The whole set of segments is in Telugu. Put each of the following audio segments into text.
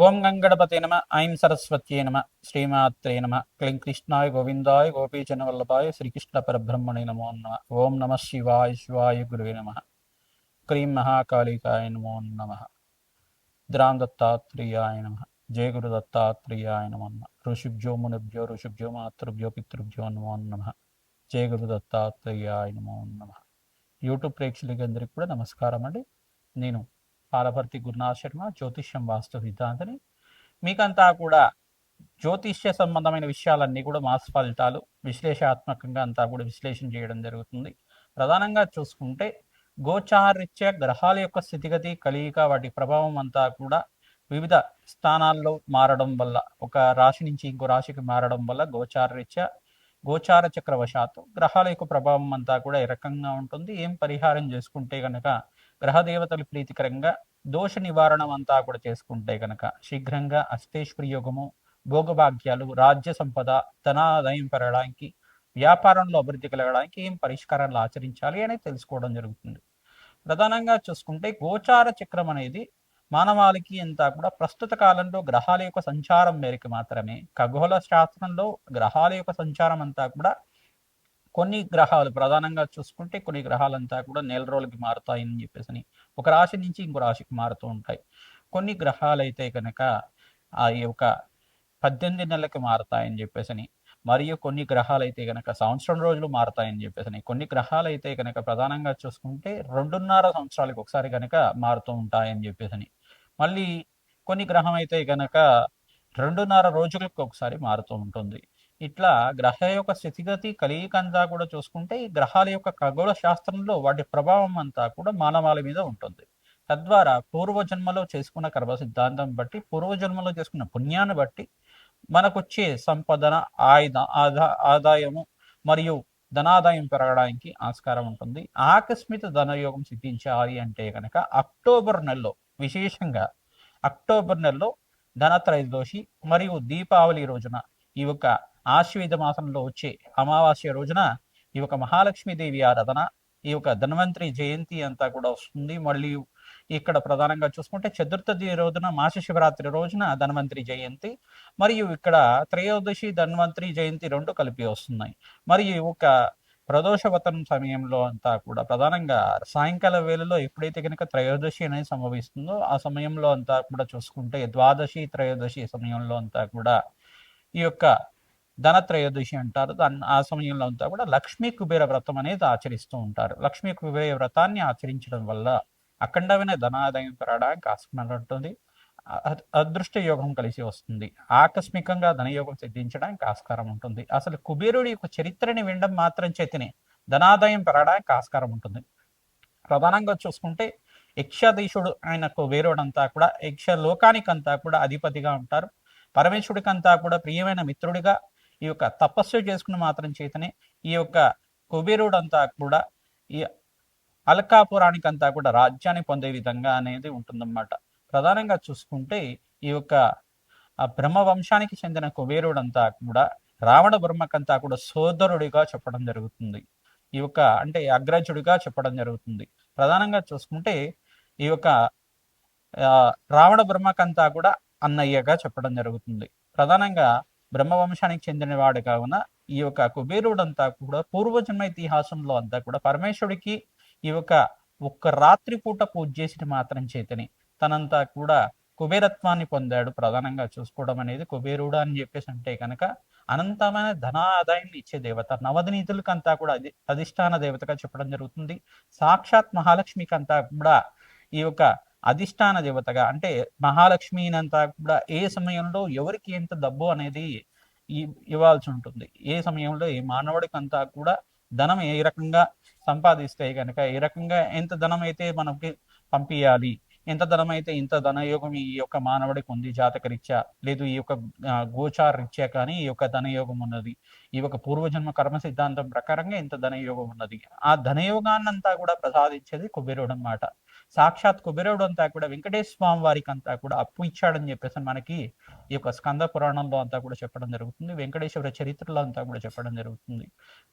ఓం గంగణపతే నమ ఐం సరస్వత్యే నమ శ్రీమాత్రే నమ క్లీం కృష్ణాయ గోవిందాయ గోపీజనవల్లభాయ శ్రీకృష్ణ పరబ్రహ్మణే నమో నమ ఓం నమ శివాయ శివాయ గురువే నమ క్రీం మహాకాళికాయ నమో నమ ద్రాం దత్తాత్రేయాయ నమ జయ గురు దత్తాత్రేయాయ నమో నమ ఋషిభ్యో మునిభ్యో ఋషిభ్యో మాతృభ్యో పితృభ్యో నమో నమ జయ గురు దత్తాత్రేయాయ నమో నమ. యూట్యూబ్ ప్రేక్షకులకి అందరికీ కూడా నమస్కారం అండి. నేను పాలపర్తి గురునాథ్ శర్మ, జ్యోతిష్యం వాస్తు సిద్ధాంతని. మీకంతా కూడా జ్యోతిష్య సంబంధమైన విషయాలన్నీ కూడా మాస్ ఫలితాలు విశ్లేషాత్మకంగా అంతా కూడా విశ్లేషణ చేయడం జరుగుతుంది. ప్రధానంగా చూసుకుంటే గోచారరీత్యా గ్రహాల యొక్క స్థితిగతి, కలియిక, వాటి ప్రభావం అంతా కూడా వివిధ స్థానాల్లో మారడం వల్ల, ఒక రాశి నుంచి ఇంకో రాశికి మారడం వల్ల గోచారరీత్యా గోచార చక్రవశాత్తు గ్రహాల యొక్క ప్రభావం అంతా కూడా ఏ రకంగా ఉంటుంది, ఏం పరిహారం చేసుకుంటే కనుక గ్రహదేవతలు ప్రీతికరంగా దోష నివారణం అంతా కూడా చేసుకుంటే కనుక శీఘ్రంగా అష్టేశ్వరి యోగము, భోగభాగ్యాలు, రాజ్య సంపద, ధనాదాయం పెరగడానికి, వ్యాపారంలో అభివృద్ధి కలగడానికి ఏం పరిష్కారాలు ఆచరించాలి అనేది తెలుసుకోవడం జరుగుతుంది. ప్రధానంగా చూసుకుంటే గోచార చక్రం అనేది మానవాళికి అంతా కూడా ప్రస్తుత కాలంలో గ్రహాల యొక్క సంచారం మేరకు మాత్రమే. ఖగోళ శాస్త్రంలో గ్రహాల యొక్క సంచారం అంతా కూడా కొన్ని గ్రహాలు ప్రధానంగా చూసుకుంటే కొన్ని గ్రహాలంతా కూడా నెల రోజులకి మారుతాయని చెప్పేసి ఒక రాశి నుంచి ఇంకో రాశికి మారుతూ ఉంటాయి. కొన్ని గ్రహాలు అయితే కనుక ఆ యొక్క 18 నెలలకి మారుతాయని చెప్పేసి, మరియు కొన్ని గ్రహాలు అయితే కనుక సంవత్సరం రోజులు మారుతాయని చెప్పేసి, కొన్ని గ్రహాలు అయితే కనుక ప్రధానంగా చూసుకుంటే 2.5 సంవత్సరాలకు ఒకసారి కనుక మారుతూ ఉంటాయని చెప్పేసి, మళ్ళీ కొన్ని గ్రహం అయితే కనుక 2.5 రోజులకు ఒకసారి మారుతూ ఉంటుంది. ఇట్లా గ్రహ యొక్క స్థితిగతి, కలియికంతా కూడా చూసుకుంటే ఈ గ్రహాల యొక్క ఖగోళ శాస్త్రంలో వాటి ప్రభావం అంతా కూడా మానవాళి మీద ఉంటుంది. తద్వారా పూర్వజన్మలో చేసుకున్న కర్మ సిద్ధాంతం బట్టి, పూర్వజన్మలో చేసుకున్న పుణ్యాన్ని బట్టి మనకొచ్చే సంపదన, ఆదాయము మరియు ధనాదాయం పెరగడానికి ఆస్కారం ఉంటుంది. ఆకస్మిక ధనయోగం సిద్ధించాలి అంటే కనుక అక్టోబర్ నెలలో, విశేషంగా అక్టోబర్ నెలలో ధనత్రయోదశి మరియు దీపావళి రోజున, ఈ యొక్క ఆశ్వయుజ మాసంలో వచ్చే అమావాస్య రోజున ఈ యొక్క మహాలక్ష్మీదేవి ఆరాధన, ఈ యొక్క ధన్వంతరి జయంతి అంతా కూడా వస్తుంది. మళ్ళీ ఇక్కడ ప్రధానంగా చూసుకుంటే చతుర్థి రోజున, మాస శివరాత్రి రోజున ధన్వంతరి జయంతి, మరియు ఇక్కడ త్రయోదశి ధన్వంతరి జయంతి రెండు కలిపి వస్తున్నాయి. మరియు ఒక ప్రదోషవతనం సమయంలో అంతా కూడా ప్రధానంగా సాయంకాల వేళలో ఎప్పుడైతే కనుక త్రయోదశి అనేది సంభవిస్తుందో ఆ సమయంలో అంతా కూడా చూసుకుంటే ద్వాదశి త్రయోదశి సమయంలో అంతా కూడా ఈ యొక్క ధనత్రయోదశి అంటారు. ఆ సమయంలో అంతా కూడా లక్ష్మీ కుబేర వ్రతం అనేది ఆచరిస్తూ ఉంటారు. లక్ష్మీ కుబేర వ్రతాన్ని ఆచరించడం వల్ల అఖండమైన ధనాదాయం పెరగడానికి ఆస్కారం ఉంటుంది. అదృష్ట యోగం కలిసి వస్తుంది. ఆకస్మికంగా ధనయోగం సిద్ధించడానికి ఆస్కారం ఉంటుంది. అసలు కుబేరుడి యొక్క చరిత్రని వినడం మాత్రం చేతిని ధనాదాయం పెరగడానికి ఆస్కారం ఉంటుంది. ప్రధానంగా చూసుకుంటే యక్షదేశుడు ఆయన కుబేరుడంతా కూడా యక్ష లోకానికంతా కూడా అధిపతిగా ఉంటారు. పరమేశ్వరుడికంతా కూడా ప్రియమైన మిత్రుడిగా ఈ యొక్క తపస్సు చేసుకుని మాత్రం చేతనే ఈ యొక్క కుబేరుడంతా కూడా ఈ అల్కాపురానికంతా కూడా రాజ్యాన్ని పొందే విధంగా అనేది ఉంటుందన్నమాట. ప్రధానంగా చూసుకుంటే ఈ యొక్క బ్రహ్మ వంశానికి చెందిన కుబేరుడంతా కూడా రావణ బ్రహ్మకంతా కూడా సోదరుడిగా చెప్పడం జరుగుతుంది. ఈ యొక్క అంటే అగ్రజుడిగా చెప్పడం జరుగుతుంది. ప్రధానంగా చూసుకుంటే ఈ యొక్క రావణ బ్రహ్మకంతా కూడా అన్నయ్యగా చెప్పడం జరుగుతుంది. ప్రధానంగా బ్రహ్మవంశానికి చెందినవాడు కావున ఈ యొక్క కుబేరుడంతా కూడా పూర్వజన్మ ఇతిహాసంలో అంతా కూడా పరమేశ్వరుడికి ఈ యొక్క ఒక్క రాత్రి పూట పూజ చేసిన మాత్రం చేతని తనంతా కూడా కుబేరత్వాన్ని పొందాడు. ప్రధానంగా చూసుకోవడం అనేది కుబేరుడు అని చెప్పేసి అంటే కనుక అనంతమైన ధనాదాయాన్ని ఇచ్చే దేవత, నవనీతులకంతా కూడా అధిష్టాన దేవతగా చెప్పడం జరుగుతుంది. సాక్షాత్ మహాలక్ష్మికంతా కూడా ఈ యొక్క అధిష్టాన దేవతగా, అంటే మహాలక్ష్మినంతా కూడా ఏ సమయంలో ఎవరికి ఎంత డబ్బు అనేది ఇవ్వాల్సి ఉంటుంది, ఏ సమయంలో ఏ మానవుడికి అంతా కూడా ధనం ఏ రకంగా సంపాదిస్తే కనుక ఏ రకంగా ఎంత ధనం అయితే మనకి పంపించాలి, ఎంత ధనం అయితే ఇంత ధనయోగం ఈ యొక్క మానవుడికి ఉంది జాతకరీత్యా, లేదు ఈ యొక్క గోచార రీత్యా కానీ ఈ యొక్క ధనయోగం ఉన్నది, ఈ యొక్క పూర్వజన్మ కర్మ సిద్ధాంతం ప్రకారంగా ఇంత ధనయోగం ఉన్నది. ఆ ధనయోగాన్నంతా కూడా ప్రసాదించేది కుబేరుడు అన్నమాట. సాక్షాత్ కుబేరుడు అంతా కూడా వెంకటేశ్వర స్వామి వారికి అంతా కూడా అప్పు ఇచ్చాడని చెప్పేసి మనకి ఈ యొక్క స్కంద పురాణంలో అంతా కూడా చెప్పడం జరుగుతుంది. వెంకటేశ్వర చరిత్రలో అంతా కూడా చెప్పడం జరుగుతుంది.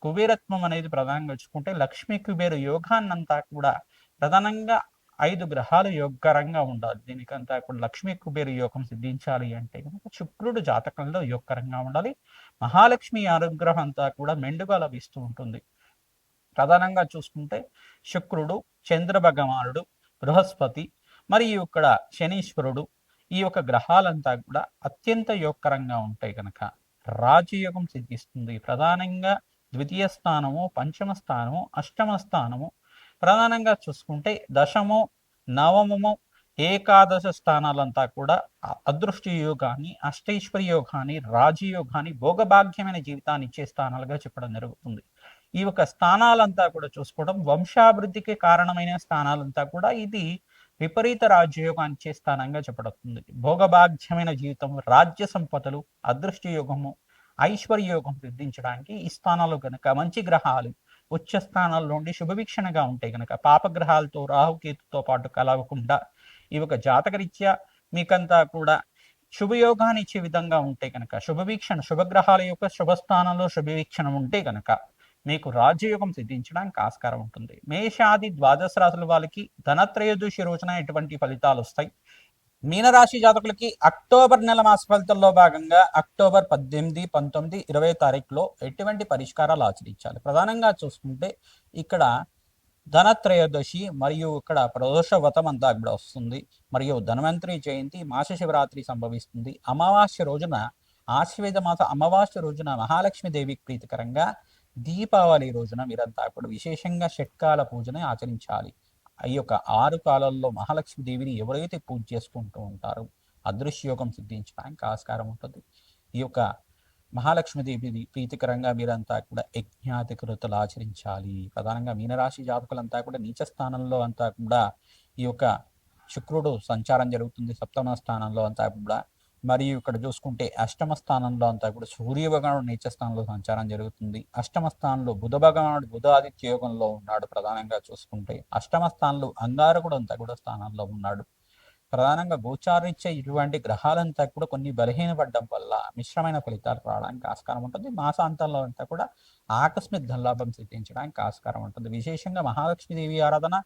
కుబేరత్వం అనేది ప్రధానంగా వచ్చుకుంటే లక్ష్మీ కుబేర యోగాన్నంతా కూడా ప్రధానంగా 5 గ్రహాలు యోగకరంగా ఉండాలి. దీనికంతా కూడా లక్ష్మీ కుబేర యోగం సిద్ధించాలి అంటే కనుక శుక్రుడు జాతకంలో యోగకరంగా ఉండాలి. మహాలక్ష్మి అనుగ్రహం అంతా కూడా మెండుగా లభిస్తూ ఉంటుంది. ప్రధానంగా చూసుకుంటే శుక్రుడు, చంద్ర భగవానుడు, బృహస్పతి మరియు ఇక్కడ శనీశ్వరుడు, ఈ యొక్క గ్రహాలంతా కూడా అత్యంత యోగకరంగా ఉంటాయి కనుక రాజయోగం సిద్ధిస్తుంది. ప్రధానంగా ద్వితీయ స్థానము, పంచమ స్థానము, అష్టమ స్థానము, ప్రధానంగా చూసుకుంటే దశము, నవమము, ఏకాదశ స్థానాలంతా కూడా అదృష్ట యోగాన్ని, అష్టైశ్వర్య యోగాన్ని, రాజయోగాన్ని, భోగభాగ్యమైన జీవితాన్ని ఇచ్చే స్థానాలుగా చెప్పడం జరుగుతుంది. ఈ యొక్క స్థానాలంతా కూడా చూసుకోవడం వంశాభివృద్ధికి కారణమైన స్థానాలంతా కూడా ఇది విపరీత రాజ్యయోగాన్ని ఇచ్చే స్థానంగా చెప్పబడుతుంది. భోగభాగ్యమైన జీవితం, రాజ్య సంపదలు, అదృష్ట యోగము, ఐశ్వర్య యోగం సిద్ధించడానికి ఈ స్థానాలు కనుక మంచి గ్రహాలు ఉచ్చ స్థానాల నుండి శుభవీక్షణగా ఉంటాయి కనుక పాపగ్రహాలతో రాహుకేతుతో పాటు కలవకుండా ఈ యొక్క జాతకరీత్యా మీకంతా కూడా శుభయోగాన్ని ఇచ్చే విధంగా ఉంటే కనుక శుభవీక్షణ, శుభగ్రహాల యొక్క శుభస్థానంలో శుభవీక్షణ ఉంటే కనుక మీకు రాజ్యయోగం సిద్ధించడానికి ఆస్కారం ఉంటుంది. మేషాది ద్వాదశ రాశుల వాళ్ళకి ధనత్రయోదశి రోజున ఎటువంటి ఫలితాలు వస్తాయి? మీనరాశి జాతకులకి అక్టోబర్ నెల మాస ఫలితాల్లో భాగంగా అక్టోబర్ 18, 19, 20 తారీఖులో ఎటువంటి పరిష్కారాలు ఆచరించాలి? ప్రధానంగా చూసుకుంటే ఇక్కడ ధనత్రయోదశి మరియు ఇక్కడ ప్రదోష వ్రతం అంతా కూడా వస్తుంది. మరియు ధన్వంతరి జయంతి, మాస శివరాత్రి సంభవిస్తుంది. అమావాస్య రోజున, ఆశ్వేద మాస అమావాస్య రోజున మహాలక్ష్మీదేవికి ప్రీతికరంగా దీపావళి రోజున మీరంతా కూడా విశేషంగా షట్కాల పూజని ఆచరించాలి. ఈ యొక్క 6 కాలాల్లో మహాలక్ష్మీదేవిని ఎవరైతే పూజ చేసుకుంటూ ఉంటారో అదృశ్యయోగం సిద్ధించడానికి ఆస్కారం ఉంటుంది. ఈ యొక్క మహాలక్ష్మీదేవి ప్రీతికరంగా మీరంతా కూడా యజ్ఞాతికృతులు ఆచరించాలి. ప్రధానంగా మీనరాశి జాతకులంతా కూడా నీచ స్థానంలో అంతా కూడా ఈ యొక్క శుక్రుడు సంచారం జరుగుతుంది. సప్తమ స్థానంలో అంతా కూడా, మరియు ఇక్కడ చూసుకుంటే అష్టమ స్థానంలో అంతా కూడా సూర్య భగవానుడు నీచ స్థానంలో సంచారం జరుగుతుంది. అష్టమ స్థానంలో బుధ భగవానుడు బుధాదిత్య యోగంలో ఉన్నాడు. ప్రధానంగా చూసుకుంటే అష్టమ స్థానంలో అంగారకుడు అంతా కూడా స్థానంలో ఉన్నాడు. ప్రధానంగా గోచారీత్యా ఇటువంటి గ్రహాలంతా కూడా కొన్ని బలహీనపడడం వల్ల మిశ్రమైన ఫలితాలు రావడానికి ఆస్కారం ఉంటుంది. మాసాంతంలో అంతా కూడా ఆకస్మిక ధనలాభం సిద్ధించడానికి ఆస్కారం ఉంటుంది. విశేషంగా మహాలక్ష్మీదేవి ఆరాధన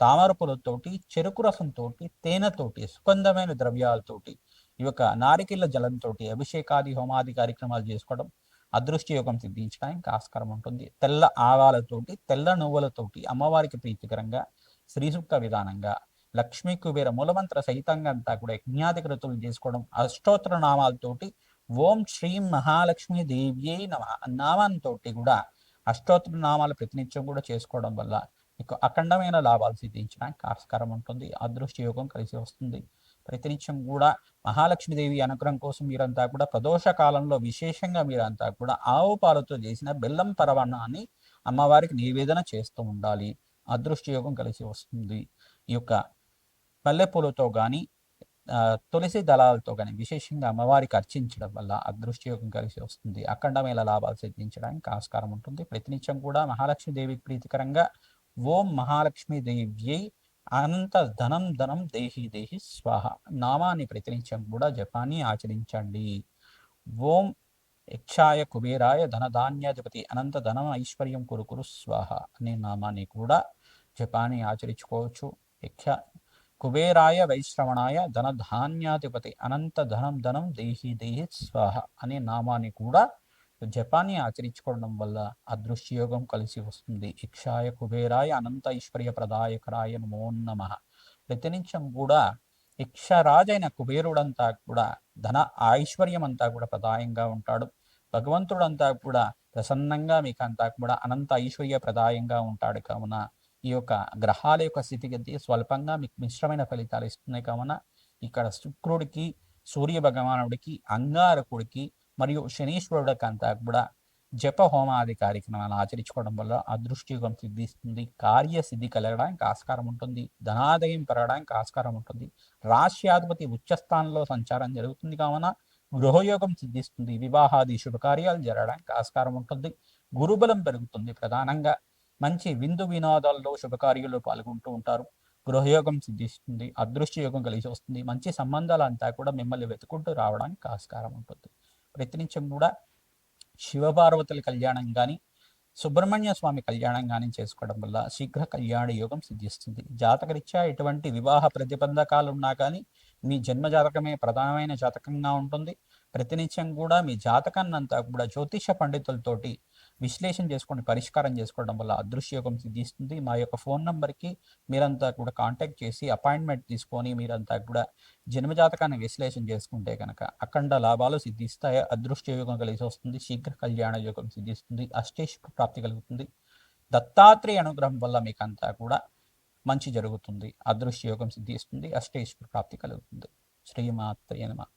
తామర పూలతోటి, చెరుకు రసంతోటి, తేనెతోటి, సుగంధమైన ద్రవ్యాలతోటి, ఈ యొక్క నారికిళ్ళ జలంతో అభిషేకాది హోమాది కార్యక్రమాలు చేసుకోవడం అదృష్ట యోగం సిద్ధించడానికి ఆస్కారం ఉంటుంది. తెల్ల ఆవాలతోటి, తెల్ల నువ్వులతోటి అమ్మవారికి ప్రీతికరంగా శ్రీసూక్త విధానంగా లక్ష్మీ కుబేర మూలమంత్ర సహితంగా అంతా కూడా యజ్ఞాధికృతులు చేసుకోవడం, అష్టోత్తర నామాలతోటి ఓం శ్రీం మహాలక్ష్మీ దేవ్యై నమః నామంతో కూడా అష్టోత్తర నామాలు ప్రతినిత్యం కూడా చేసుకోవడం వల్ల మీకు అఖండమైన లాభాలు సిద్ధించడానికి ఆస్కారం ఉంటుంది. అదృష్ట యోగం కలిసి వస్తుంది. ప్రతినిత్యం కూడా మహాలక్ష్మీదేవి అనుగ్రహం కోసం మీరంతా కూడా ప్రదోష కాలంలో విశేషంగా మీరంతా కూడా ఆవు పాలతో చేసిన బెల్లం పరవాన్నాన్ని అమ్మవారికి నివేదన చేస్తూ ఉండాలి. అదృష్ట యోగం కలిసి వస్తుంది. ఈ యొక్క మల్లెపూలతో కానీ తులసి దళాలతో కానీ విశేషంగా అమ్మవారికి అర్చించడం వల్ల అదృష్టయోగం కలిసి వస్తుంది. అఖండమైన లాభాలు సిద్ధించడానికి ఆస్కారం ఉంటుంది. ప్రతినిత్యం కూడా మహాలక్ష్మీదేవికి ప్రీతికరంగా ఓం మహాలక్ష్మీదేవ్యై అనంత ధనం ధనం దేహి దేహి స్వాహ నామాన్ని ప్రతినిత్యం కూడా జపాన్ని ఆచరించండి. ఓం యక్షాయ కుబేరాయ ధనధాన్యాధిపతి అనంత ధనం ఐశ్వర్యం కురుకురు స్వాహ అనే నామాన్ని కూడా జపాన్ని ఆచరించుకోవచ్చు. యక్ష కుబేరాయ వైశ్రవణాయ ధనధాన్యాధిపతి అనంత ధనం ధనం దేహి దేహి స్వాహ అనే నామాన్ని కూడా జపాన్ని ఆచరించుకోవడం వల్ల అదృశ్యయోగం కలిసి వస్తుంది. ఇక్షాయ కుబేరాయ అనంత ఐశ్వర్య ప్రదాయకరాయ నమో నమః. ప్రతినిత్యం కూడా ఇక్షరాజైన కుబేరుడంతా కూడా ధన ఐశ్వర్యం అంతా కూడా ప్రదాయంగా ఉంటాడు. భగవంతుడంతా కూడా ప్రసన్నంగా మీకు అంతా కూడా అనంత ఐశ్వర్య ప్రదాయంగా ఉంటాడు. కావున ఈ యొక్క గ్రహాల యొక్క స్థితిగతి స్వల్పంగా మీకు మిశ్రమైన ఫలితాలు ఇస్తున్నాయి. కావున ఇక్కడ శుక్రుడికి, సూర్య భగవానుడికి, అంగారకుడికి మరియు శనీశ్వరుడికి అంతా కూడా జప హోమాది కార్యక్రమాలు ఆచరించుకోవడం వల్ల అదృష్టయోగం సిద్ధిస్తుంది. కార్యసిద్ధి కలగడానికి ఆస్కారం ఉంటుంది. ధనాదాయం పెరగడానికి ఆస్కారం ఉంటుంది. రాశ్యాధిపతి ఉచ్చస్థానంలో సంచారం జరుగుతుంది. కావున గృహయోగం సిద్ధిస్తుంది. వివాహాది శుభకార్యాలు జరగడానికి ఆస్కారం ఉంటుంది. గురుబలం పెరుగుతుంది. ప్రధానంగా మంచి విందు వినోదాల్లో శుభకార్యాల్లో పాల్గొంటూ ఉంటారు. గృహయోగం సిద్ధిస్తుంది. అదృష్టయోగం కలిసి వస్తుంది. మంచి సంబంధాలంతా కూడా మిమ్మల్ని వెతుకుంటూ రావడానికి ఆస్కారం ఉంటుంది. ప్రతినిత్యం కూడా శివపార్వతుల కళ్యాణం కానీ, సుబ్రహ్మణ్య స్వామి కళ్యాణం గాని చేసుకోవడం వల్ల శీఘ్ర కళ్యాణ యోగం సిద్ధిస్తుంది. జాతకరీత్యా ఎటువంటి వివాహ ప్రతిబంధకాలు ఉన్నా కానీ మీ జన్మ జాతకమే ప్రధానమైన జాతకంగా ఉంటుంది. ప్రతినిత్యం కూడా మీ జాతకాన్నంతా కూడా జ్యోతిష పండితులతోటి విశ్లేషణ చేసుకొని పరిష్కారం చేసుకోవడం వల్ల అదృశ్య యోగం సిద్ధిస్తుంది. మా యొక్క ఫోన్ నంబర్కి మీరంతా కూడా కాంటాక్ట్ చేసి అపాయింట్మెంట్ తీసుకొని మీరంతా కూడా జన్మజాతకాన్ని విశ్లేషణ చేసుకుంటే కనుక అఖండ లాభాలు సిద్ధిస్తాయి. అదృష్ట యోగం కలిసి వస్తుంది. శీఘ్ర కళ్యాణ యోగం సిద్ధిస్తుంది. అష్టేశ్వర ప్రాప్తి కలుగుతుంది. దత్తాత్రేయ అనుగ్రహం వల్ల మీకు అంతా కూడా మంచి జరుగుతుంది. అదృశ్య యోగం సిద్ధిస్తుంది. అష్టేశ్వర ప్రాప్తి కలుగుతుంది. శ్రీమాత్రేయ నమః.